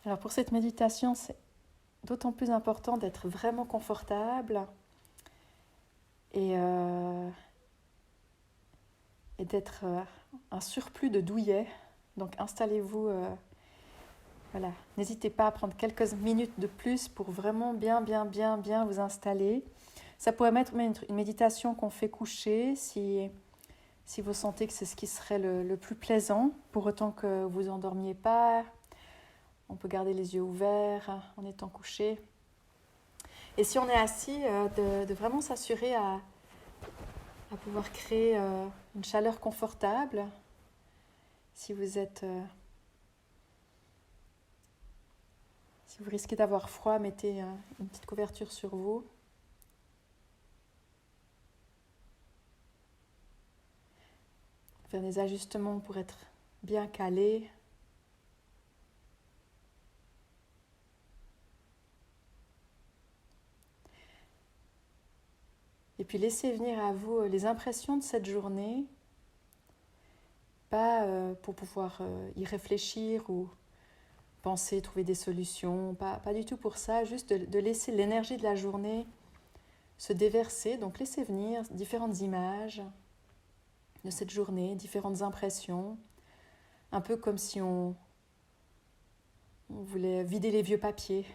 Alors pour cette méditation, c'est d'autant plus important d'être vraiment confortable et, euh, et d'être un surplus de douillet. Donc installez-vous, voilà. N'hésitez pas à prendre quelques minutes de plus pour vraiment bien vous installer. Ça pourrait être une méditation qu'on fait coucher si vous sentez que c'est ce qui serait le plus plaisant, pour autant que vous vous endormiez pas. On peut garder les yeux ouverts en étant couché. Et si on est assis, de vraiment s'assurer à pouvoir créer une chaleur confortable. Si vous risquez d'avoir froid, mettez une petite couverture sur vous. Faire des ajustements pour être bien calé. Et puis laissez venir à vous les impressions de cette journée, pas pour pouvoir y réfléchir ou penser, trouver des solutions, pas du tout pour ça, juste de laisser l'énergie de la journée se déverser. Donc laissez venir différentes images de cette journée, différentes impressions, un peu comme si on voulait vider les vieux papiers,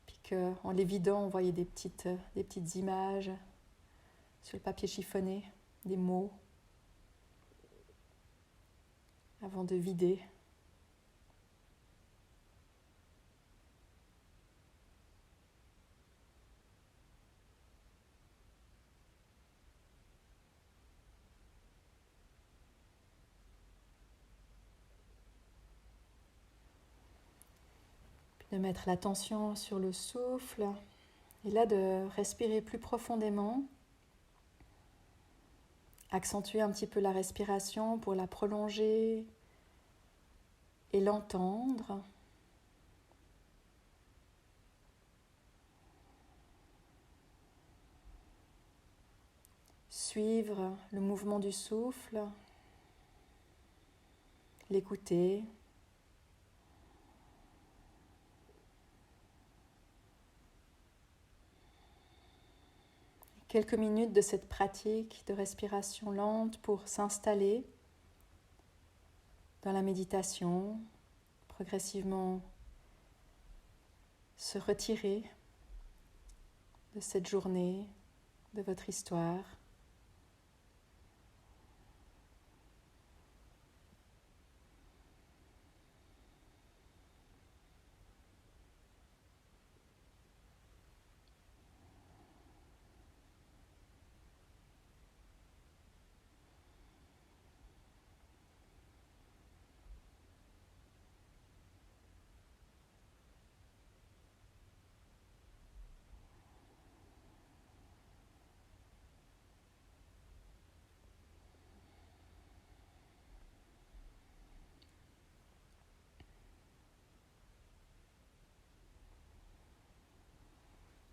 puis qu'en les vidant, on voyait des petites images sur le papier chiffonné, des mots, avant de vider. Puis de mettre l'attention sur le souffle, et là de respirer plus profondément, accentuer un petit peu la respiration pour la prolonger et l'entendre. Suivre le mouvement du souffle, l'écouter. Quelques minutes de cette pratique de respiration lente pour s'installer dans la méditation, progressivement se retirer de cette journée, de votre histoire.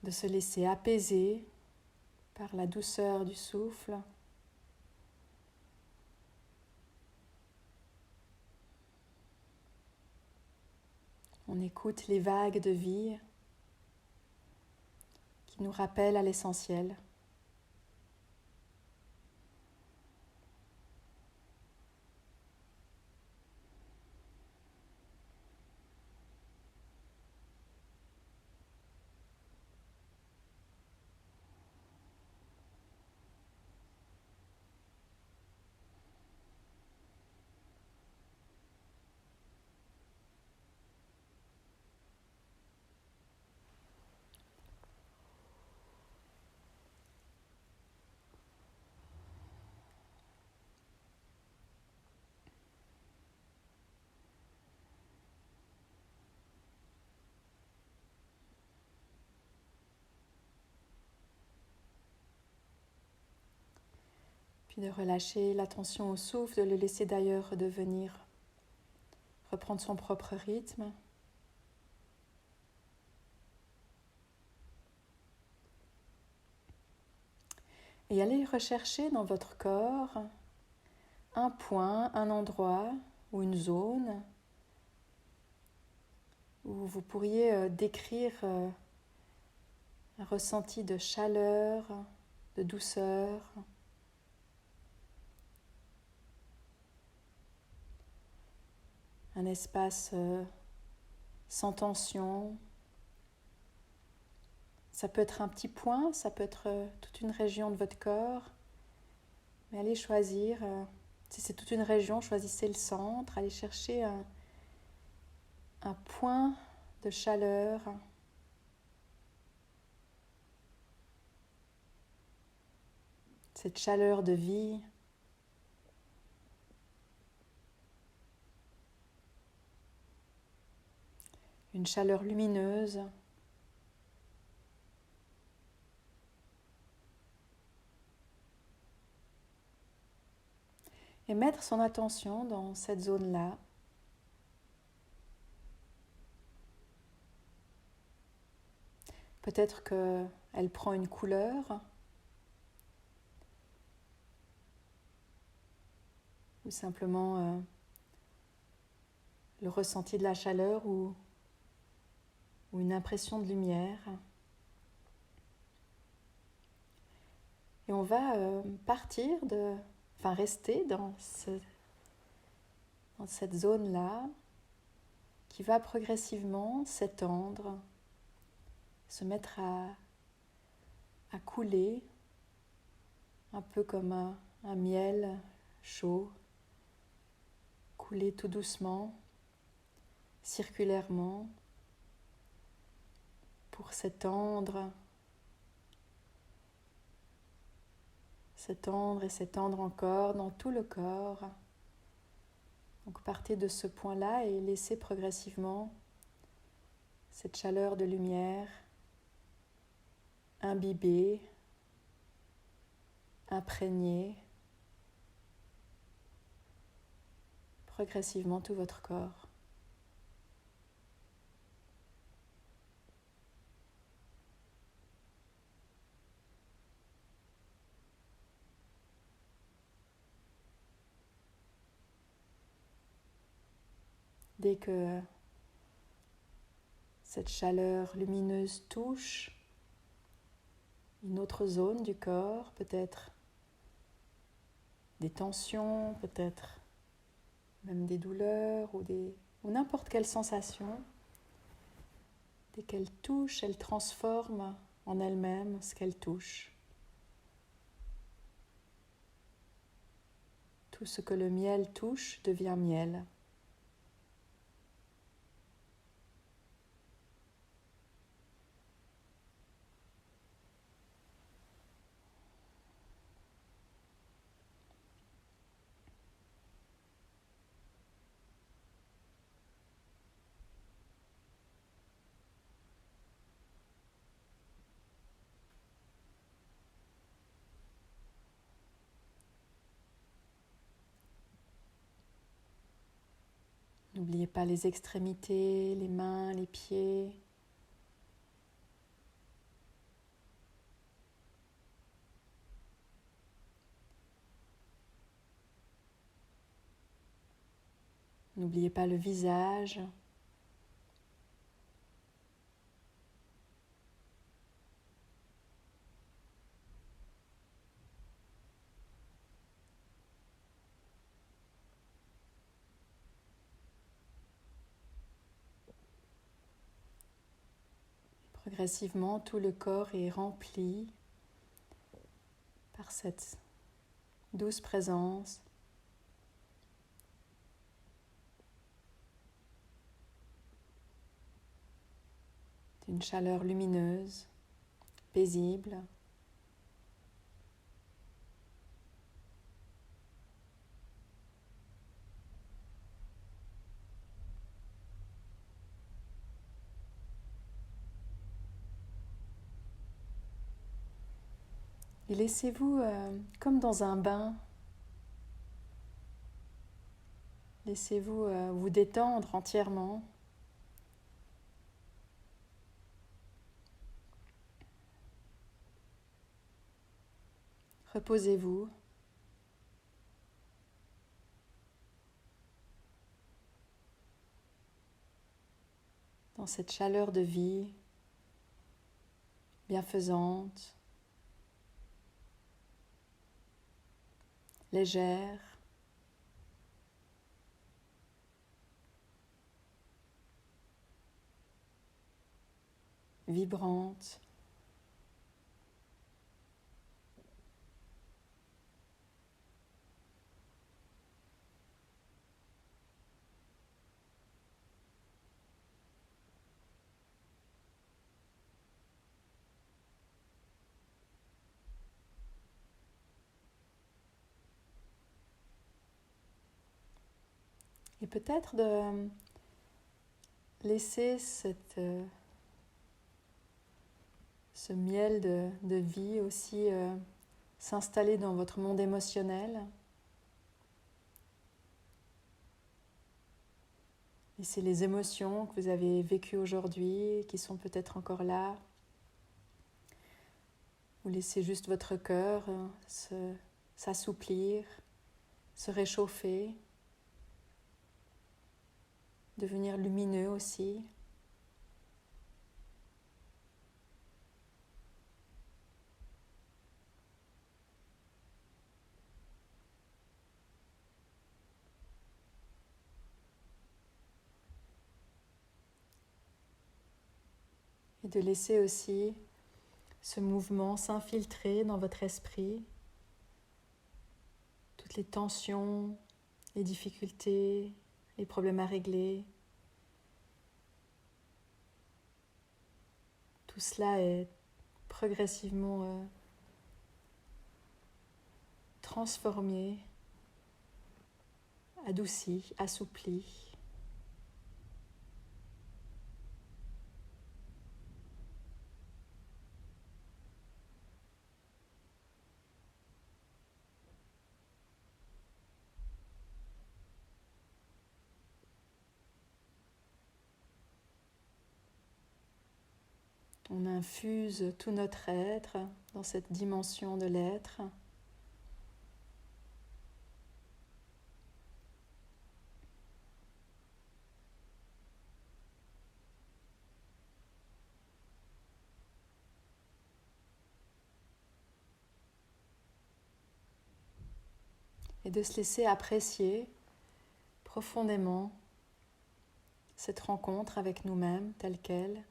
De se laisser apaiser par la douceur du souffle. On écoute les vagues de vie qui nous rappellent à l'essentiel. Puis de relâcher l'attention au souffle, de le laisser d'ailleurs reprendre son propre rythme. Et aller rechercher dans votre corps un point, un endroit ou une zone où vous pourriez décrire un ressenti de chaleur, de douceur, un espace sans tension. Ça peut être un petit point, ça peut être toute une région de votre corps, mais allez choisir, si c'est toute une région, choisissez le centre, allez chercher un point de chaleur, cette chaleur de vie. Une chaleur lumineuse. Et mettre son attention dans cette zone-là. Peut-être qu'elle prend une couleur, ou simplement le ressenti de la chaleur ou une impression de lumière. Et on va rester dans cette zone-là qui va progressivement s'étendre, se mettre à couler, un peu comme un miel chaud, couler tout doucement, circulairement, pour s'étendre et s'étendre encore dans tout le corps. Donc partez de ce point-là et laissez progressivement cette chaleur de lumière imbiber, imprégner progressivement tout votre corps. Dès que cette chaleur lumineuse touche une autre zone du corps, peut-être des tensions, peut-être même des douleurs ou n'importe quelle sensation, dès qu'elle touche, elle transforme en elle-même ce qu'elle touche. Tout ce que le miel touche devient miel. N'oubliez pas les extrémités, les mains, les pieds. N'oubliez pas le visage. Progressivement, tout le corps est rempli par cette douce présence. D'une chaleur lumineuse, paisible. Et laissez-vous comme dans un bain. Laissez-vous vous détendre entièrement. Reposez-vous. Dans dans cette chaleur de vie bienfaisante, légère. Vibrante. Et peut-être de laisser ce miel de vie aussi s'installer dans votre monde émotionnel. Laissez les émotions que vous avez vécues aujourd'hui, qui sont peut-être encore là. Ou laissez juste votre cœur s'assouplir, se réchauffer, devenir lumineux aussi. Et de laisser aussi ce mouvement s'infiltrer dans votre esprit. Toutes les tensions, les difficultés, les problèmes à régler. Tout cela est progressivement transformé, adouci, assoupli. On infuse tout notre être dans cette dimension de l'être. Et de se laisser apprécier profondément cette rencontre avec nous-mêmes telle qu'elle.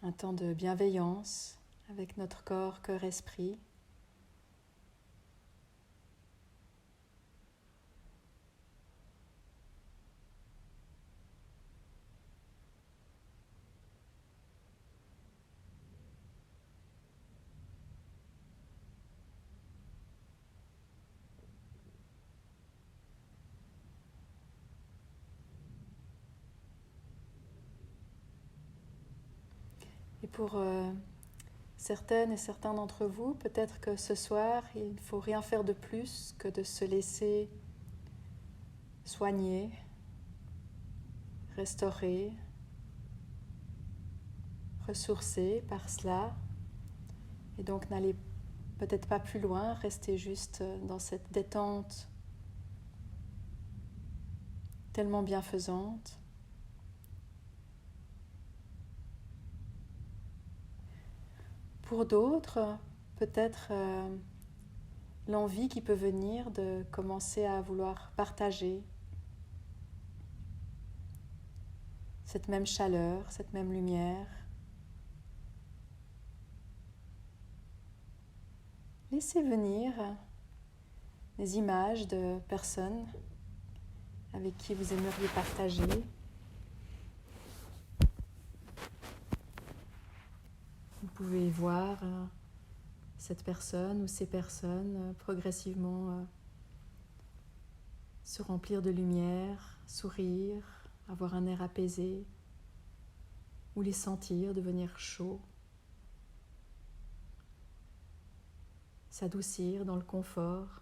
Un temps de bienveillance avec notre corps, cœur, esprit. Et pour certaines et certains d'entre vous, peut-être que ce soir, il ne faut rien faire de plus que de se laisser soigner, restaurer, ressourcer par cela. Et donc n'allez peut-être pas plus loin, restez juste dans cette détente tellement bienfaisante. Pour d'autres, peut-être l'envie qui peut venir de commencer à vouloir partager cette même chaleur, cette même lumière. Laissez venir des images de personnes avec qui vous aimeriez partager. Vous pouvez voir cette personne ou ces personnes progressivement se remplir de lumière, sourire, avoir un air apaisé, ou les sentir devenir chauds, s'adoucir dans le confort.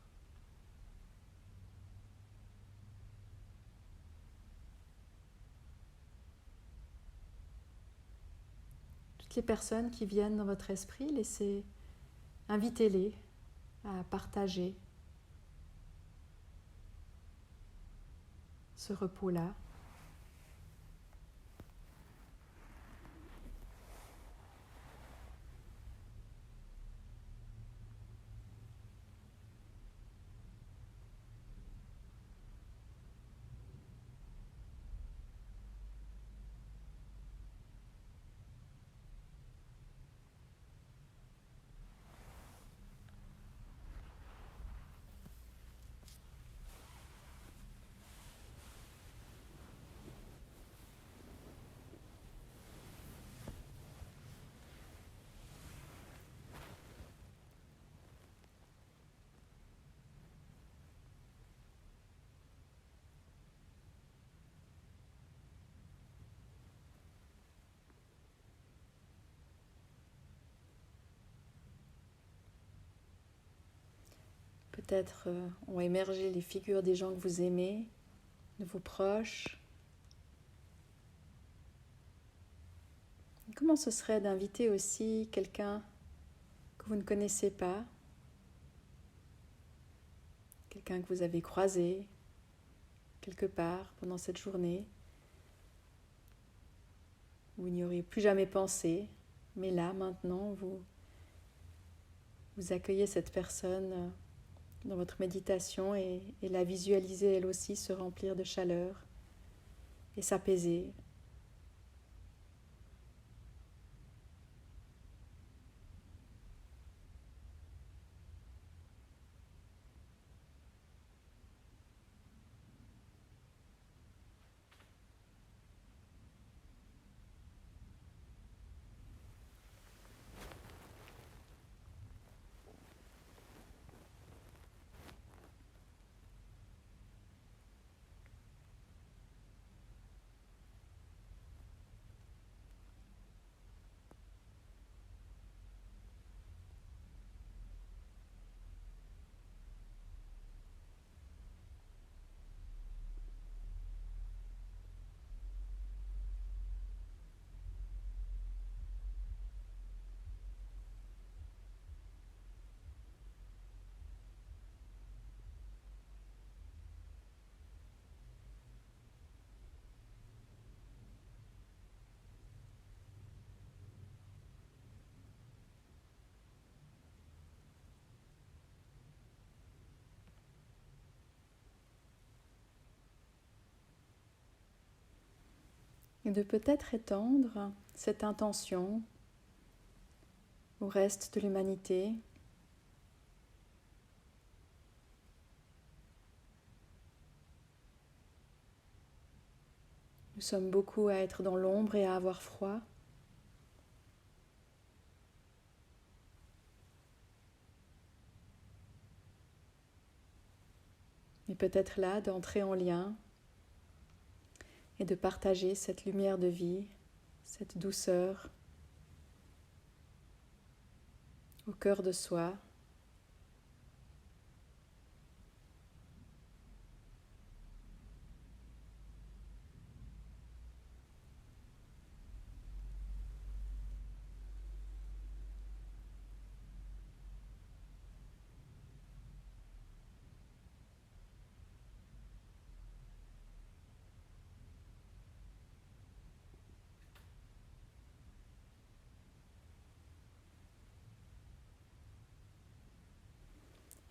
Toutes les personnes qui viennent dans votre esprit, invitez-les à partager ce repos-là. Peut-être ont émergé les figures des gens que vous aimez, de vos proches. Comment ce serait d'inviter aussi quelqu'un que vous ne connaissez pas, quelqu'un que vous avez croisé quelque part pendant cette journée, où vous n'y auriez plus jamais pensé, mais là, maintenant, vous accueillez cette personne dans votre méditation et la visualisez elle aussi se remplir de chaleur et s'apaiser. Et de peut-être étendre cette intention au reste de l'humanité. Nous sommes beaucoup à être dans l'ombre et à avoir froid. Mais peut-être là d'entrer en lien et de partager cette lumière de vie, cette douceur au cœur de soi.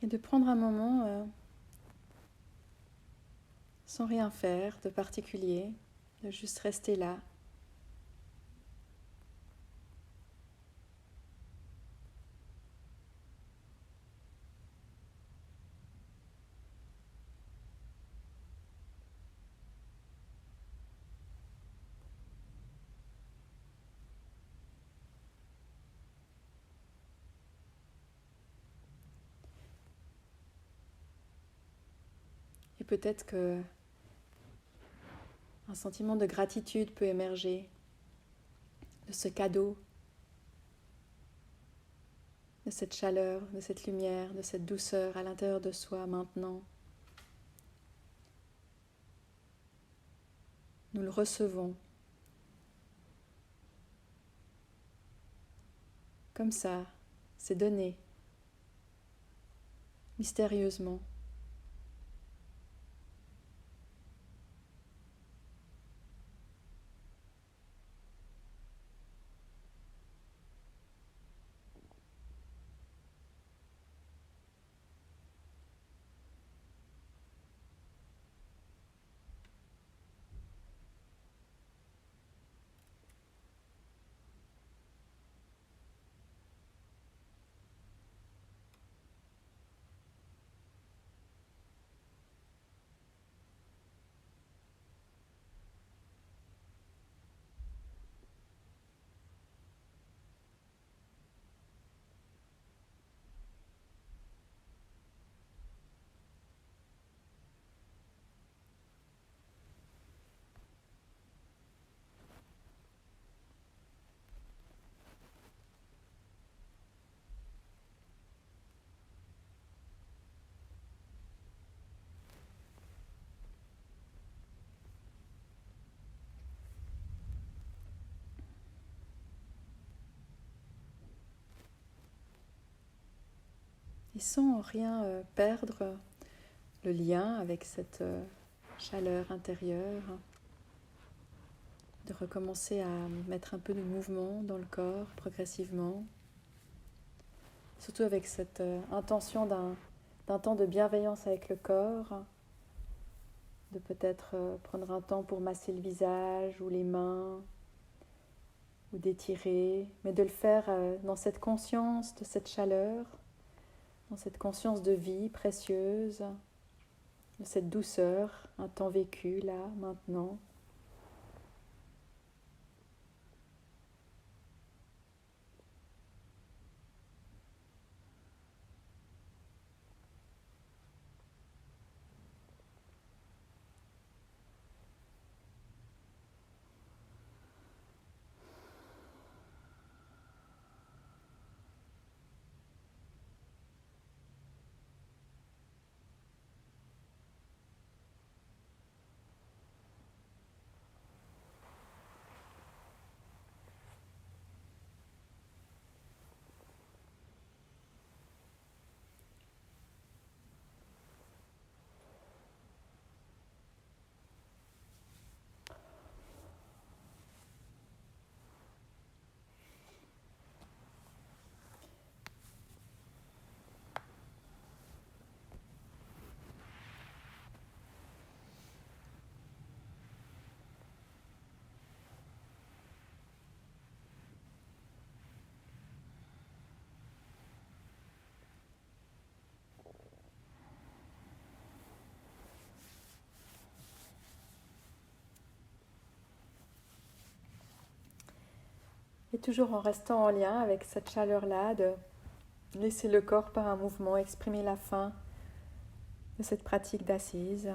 Et de prendre un moment sans rien faire de particulier, de juste rester là. Et peut-être que un sentiment de gratitude peut émerger de ce cadeau, de cette chaleur, de cette lumière, de cette douceur à l'intérieur de soi maintenant. Nous le recevons comme ça, c'est donné, mystérieusement. Et sans rien perdre le lien avec cette chaleur intérieure, de recommencer à mettre un peu de mouvement dans le corps progressivement, surtout avec cette intention d'un temps de bienveillance avec le corps, de peut-être prendre un temps pour masser le visage ou les mains, ou d'étirer, mais de le faire dans cette conscience de cette chaleur, dans cette conscience de vie précieuse, de cette douceur, un temps vécu là, maintenant. Et toujours en restant en lien avec cette chaleur-là, de laisser le corps par un mouvement exprimer la fin de cette pratique d'assise.